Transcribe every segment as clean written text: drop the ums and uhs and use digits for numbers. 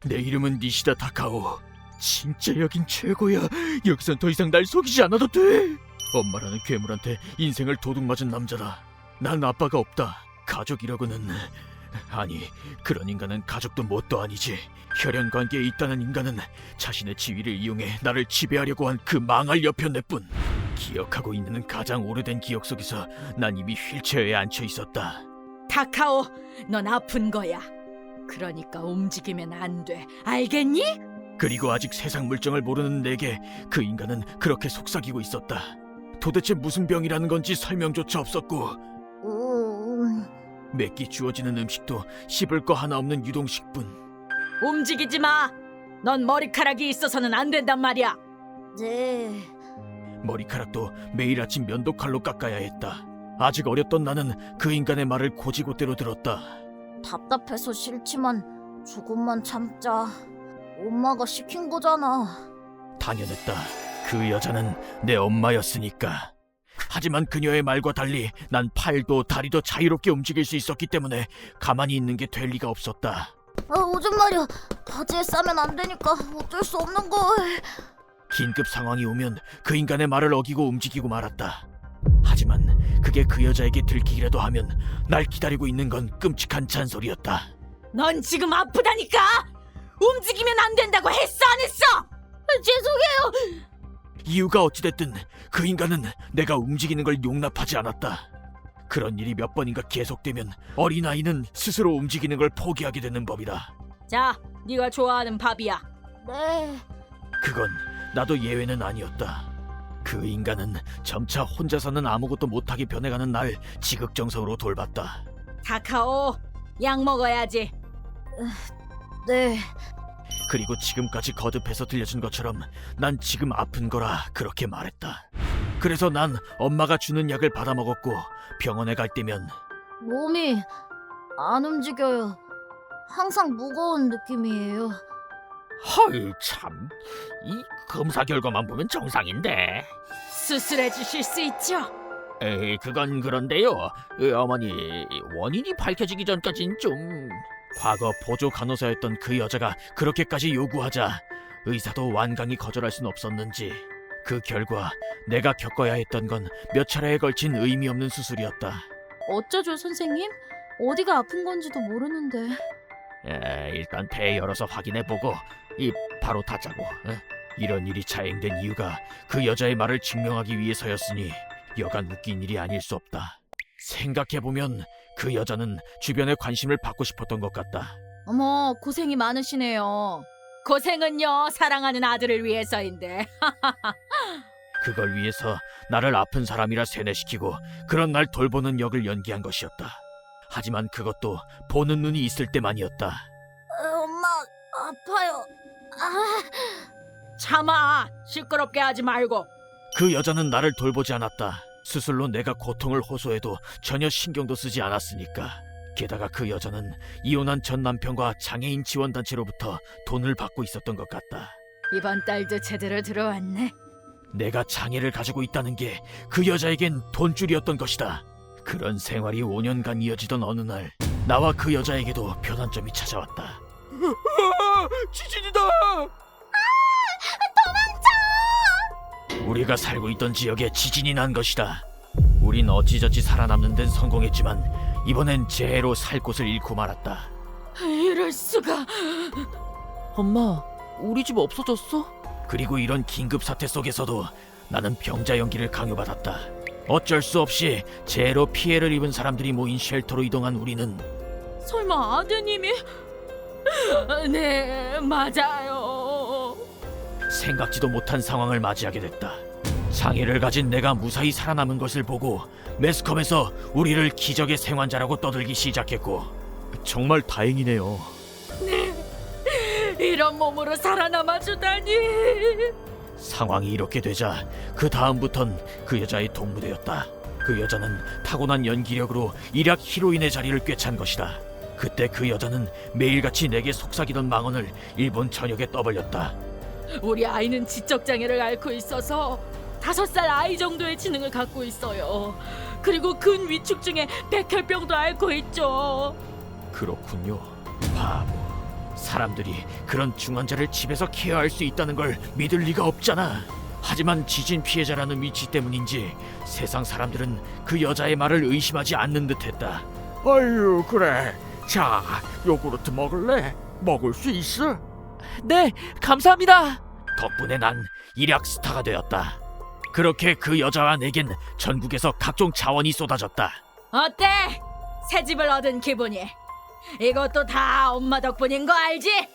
내 이름은 니시다 타카오. 진짜 여긴 최고야. 여기선 더 이상 날 속이지 않아도 돼. 엄마라는 괴물한테 인생을 도둑맞은 남자다. 난 아빠가 없다. 가족이라고는... 아니, 그런 인간은 가족도 뭣도 아니지. 혈연 관계에 있다는 인간은 자신의 지위를 이용해 나를 지배하려고 한 그 망할 여편네뿐. 기억하고 있는 가장 오래된 기억 속에서 난 이미 휠체어에 앉혀 있었다. 타카오, 넌 아픈 거야. 그러니까 움직이면 안 돼. 알겠니? 그리고 아직 세상 물정을 모르는 내게 그 인간은 그렇게 속삭이고 있었다. 도대체 무슨 병이라는 건지 설명조차 없었고, 몇 끼 주어지는 음식도 씹을 거 하나 없는 유동식뿐. 움직이지 마. 넌 머리카락이 있어서는 안 된단 말이야. 네. 머리카락도 매일 아침 면도칼로 깎아야 했다. 아직 어렸던 나는 그 인간의 말을 고지고대로 들었다. 답답해서 싫지만 조금만 참자. 엄마가 시킨 거잖아. 당연했다. 그 여자는 내 엄마였으니까. 하지만 그녀의 말과 달리 난 팔도 다리도 자유롭게 움직일 수 있었기 때문에 가만히 있는 게 될 리가 없었다. 오줌 말이야. 바지에 싸면 안 되니까 어쩔 수 없는 걸. 긴급 상황이 오면 그 인간의 말을 어기고 움직이고 말았다. 하지만 그게 그 여자에게 들키기라도 하면 날 기다리고 있는 건 끔찍한 잔소리였다. 넌 지금 아프다니까. 움직이면 안 된다고 했어 안 했어? 죄송해요. 이유가 어찌됐든 그 인간은 내가 움직이는 걸 용납하지 않았다. 그런 일이 몇 번인가 계속되면 어린아이는 스스로 움직이는 걸 포기하게 되는 법이다. 자, 네가 좋아하는 밥이야. 네. 그건 나도 예외는 아니었다. 그 인간은 점차 혼자서는 아무것도 못하게 변해가는 날 지극정성으로 돌봤다. 타카오, 약 먹어야지. 네. 그리고 지금까지 거듭해서 들려준 것처럼 난 지금 아픈 거라 그렇게 말했다. 그래서 난 엄마가 주는 약을 받아 먹었고 병원에 갈 때면 몸이 안 움직여요. 항상 무거운 느낌이에요. 헐 참, 이 검사 결과만 보면 정상인데. 수술해 주실 수 있죠? 에이, 그건 그런데요. 어머니, 원인이 밝혀지기 전까진 좀... 과거 보조 간호사였던 그 여자가 그렇게까지 요구하자 의사도 완강히 거절할 순 없었는지 그 결과 내가 겪어야 했던 건 몇 차례에 걸친 의미 없는 수술이었다. 어쩌죠, 선생님? 어디가 아픈 건지도 모르는데. 일단 배 열어서 확인해보고 바로 닫자고. 이런 일이 자행된 이유가 그 여자의 말을 증명하기 위해서였으니 여간 웃긴 일이 아닐 수 없다. 생각해보면 그 여자는 주변에 관심을 받고 싶었던 것 같다. 어머, 고생이 많으시네요. 고생은요, 사랑하는 아들을 위해서인데. 그걸 위해서 나를 아픈 사람이라 세뇌시키고 그런 날 돌보는 역을 연기한 것이었다. 하지만 그것도 보는 눈이 있을 때만이었다. 엄마, 아파요. 참아, 시끄럽게 하지 말고. 그 여자는 나를 돌보지 않았다. 수술로 내가 고통을 호소해도 전혀 신경도 쓰지 않았으니까. 게다가 그 여자는 이혼한 전 남편과 장애인 지원단체로부터 돈을 받고 있었던 것 같다. 이번 달도 제대로 들어왔네. 내가 장애를 가지고 있다는 게 그 여자에겐 돈줄이었던 것이다. 그런 생활이 5년간 이어지던 어느 날 나와 그 여자에게도 변환점이 찾아왔다. 지진이다! 우리가 살고 있던 지역에 지진이 난 것이다. 우린 어찌저찌 살아남는 데는 성공했지만 이번엔 재해로 살 곳을 잃고 말았다. 이럴 수가. 엄마, 우리 집 없어졌어? 그리고 이런 긴급 사태 속에서도 나는 병자 연기를 강요받았다. 어쩔 수 없이 재해로 피해를 입은 사람들이 모인 쉘터로 이동한 우리는 설마 아드님이? 네, 맞아요. 생각지도 못한 상황을 맞이하게 됐다. 장애를 가진 내가 무사히 살아남은 것을 보고 매스컴에서 우리를 기적의 생환자라고 떠들기 시작했고 정말 다행이네요. 이런 몸으로 살아남아 주다니. 상황이 이렇게 되자 그 다음부턴 그 여자의 동무되었다. 그 여자는 타고난 연기력으로 일약 히로인의 자리를 꿰찬 것이다. 그때 그 여자는 매일같이 내게 속삭이던 망언을 일본 전역에 떠벌렸다. 우리 아이는 지적장애를 앓고 있어서 5살 아이 정도의 지능을 갖고 있어요. 그리고 근위축증에 백혈병도 앓고 있죠. 그렇군요. 바보. 사람들이 그런 중환자를 집에서 케어할 수 있다는 걸 믿을 리가 없잖아. 하지만 지진 피해자라는 위치 때문인지 세상 사람들은 그 여자의 말을 의심하지 않는 듯했다. 아유, 그래. 자, 요구르트 먹을래? 먹을 수 있어? 네, 감사합니다. 덕분에 난 일약 스타가 되었다. 그렇게 그 여자와 내겐 전국에서 각종 자원이 쏟아졌다. 어때? 새 집을 얻은 기분이. 이것도 다 엄마 덕분인 거 알지?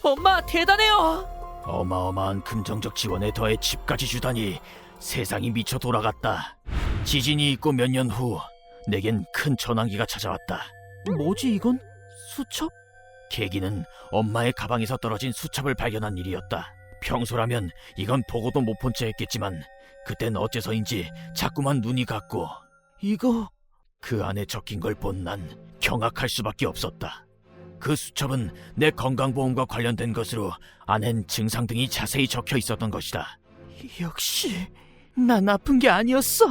엄마 대단해요. 어마어마한 금전적 지원에 더해 집까지 주다니 세상이 미쳐 돌아갔다. 지진이 있고 몇 년 후 내겐 큰 전환기가 찾아왔다. 뭐지 이건? 수첩? 계기는 엄마의 가방에서 떨어진 수첩을 발견한 일이었다. 평소라면 이건 보고도 못 본 채 했겠지만 그땐 어째서인지 자꾸만 눈이 갔고 이거 그 안에 적힌 걸 본 난 경악할 수밖에 없었다. 그 수첩은 내 건강보험과 관련된 것으로 안엔 증상 등이 자세히 적혀 있었던 것이다. 역시 난 아픈 게 아니었어.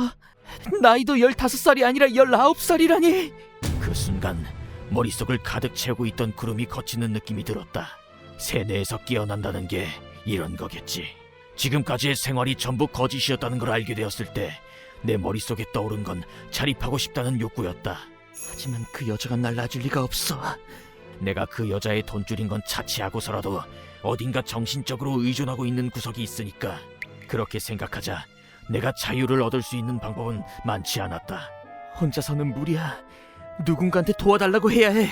나이도 15살이 아니라 19살이라니. 그 순간 머릿속을 가득 채우고 있던 구름이 걷히는 느낌이 들었다. 세뇌에서 깨어난다는 게 이런 거겠지. 지금까지의 생활이 전부 거짓이었다는 걸 알게 되었을 때 내 머릿속에 떠오른 건 자립하고 싶다는 욕구였다. 하지만 그 여자가 날 놔줄 리가 없어. 내가 그 여자의 돈줄인 건 차치하고서라도 어딘가 정신적으로 의존하고 있는 구석이 있으니까 그렇게 생각하자 내가 자유를 얻을 수 있는 방법은 많지 않았다. 혼자서는 무리야. 누군가한테 도와달라고 해야 해.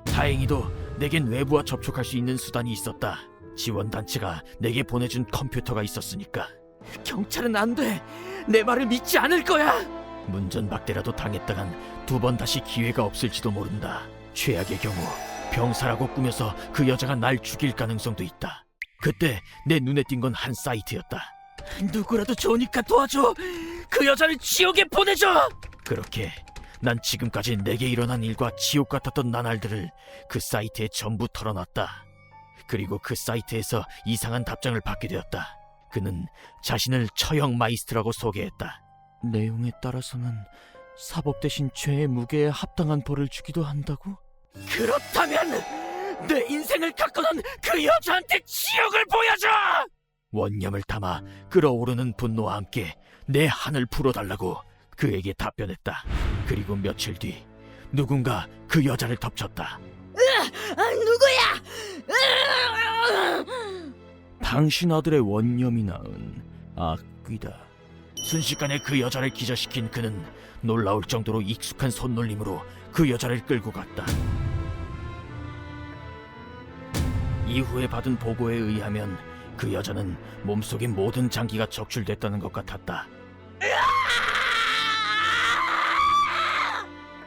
다행히도 내겐 외부와 접촉할 수 있는 수단이 있었다. 지원단체가 내게 보내준 컴퓨터가 있었으니까. 경찰은 안 돼. 내 말을 믿지 않을 거야. 문전박대라도 당했다간 두 번 다시 기회가 없을지도 모른다. 최악의 경우 병사라고 꾸며서 그 여자가 날 죽일 가능성도 있다. 그때 내 눈에 띈 건 한 사이트였다. 누구라도 좋으니까 도와줘. 그 여자를 지옥에 보내줘. 그렇게 난 지금까지 내게 일어난 일과 지옥 같았던 나날들을 그 사이트에 전부 털어놨다. 그리고 그 사이트에서 이상한 답장을 받게 되었다. 그는 자신을 처형 마이스트라고 소개했다. 내용에 따라서는 사법 대신 죄의 무게에 합당한 벌을 주기도 한다고? 그렇다면 내 인생을 가꾸는 그 여자한테 지옥을 보여줘! 원념을 담아 끓어오르는 분노와 함께 내 한을 풀어달라고 그에게 답변했다. 그리고 며칠 뒤 누군가 그 여자를 덮쳤다. 누구야? 당신 아들의 원념이 낳은 악귀다. 순식간에 그 여자를 기절시킨 그는 놀라울 정도로 익숙한 손놀림으로 그 여자를 끌고 갔다. 이후에 받은 보고에 의하면 그 여자는 몸속의 모든 장기가 적출됐다는 것 같았다.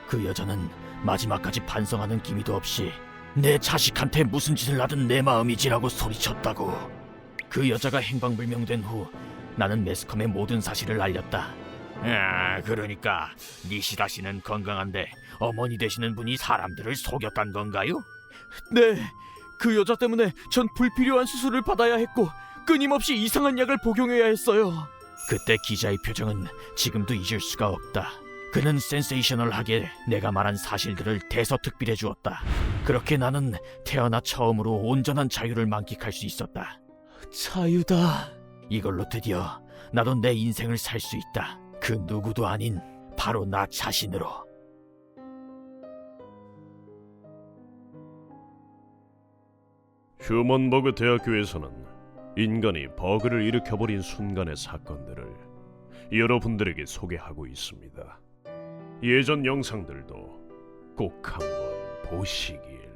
그 여자는 마지막까지 반성하는 기미도 없이 내 자식한테 무슨 짓을 하든 내 마음이지라고 소리쳤다고. 그 여자가 행방불명된 후 나는 매스컴에 모든 사실을 알렸다. 그러니까 니시다 씨는 건강한데 어머니 되시는 분이 사람들을 속였단 건가요? 네, 그 여자 때문에 전 불필요한 수술을 받아야 했고 끊임없이 이상한 약을 복용해야 했어요. 그때 기자의 표정은 지금도 잊을 수가 없다. 그는 센세이셔널하게 내가 말한 사실들을 대서특필해 주었다. 그렇게 나는 태어나 처음으로 온전한 자유를 만끽할 수 있었다. 자유다. 이걸로 드디어 나도 내 인생을 살 수 있다. 그 누구도 아닌 바로 나 자신으로. 휴먼버그 대학교에서는 인간이 버그를 일으켜버린 순간의 사건들을 여러분들에게 소개하고 있습니다. 예전 영상들도 꼭 한번 보시길.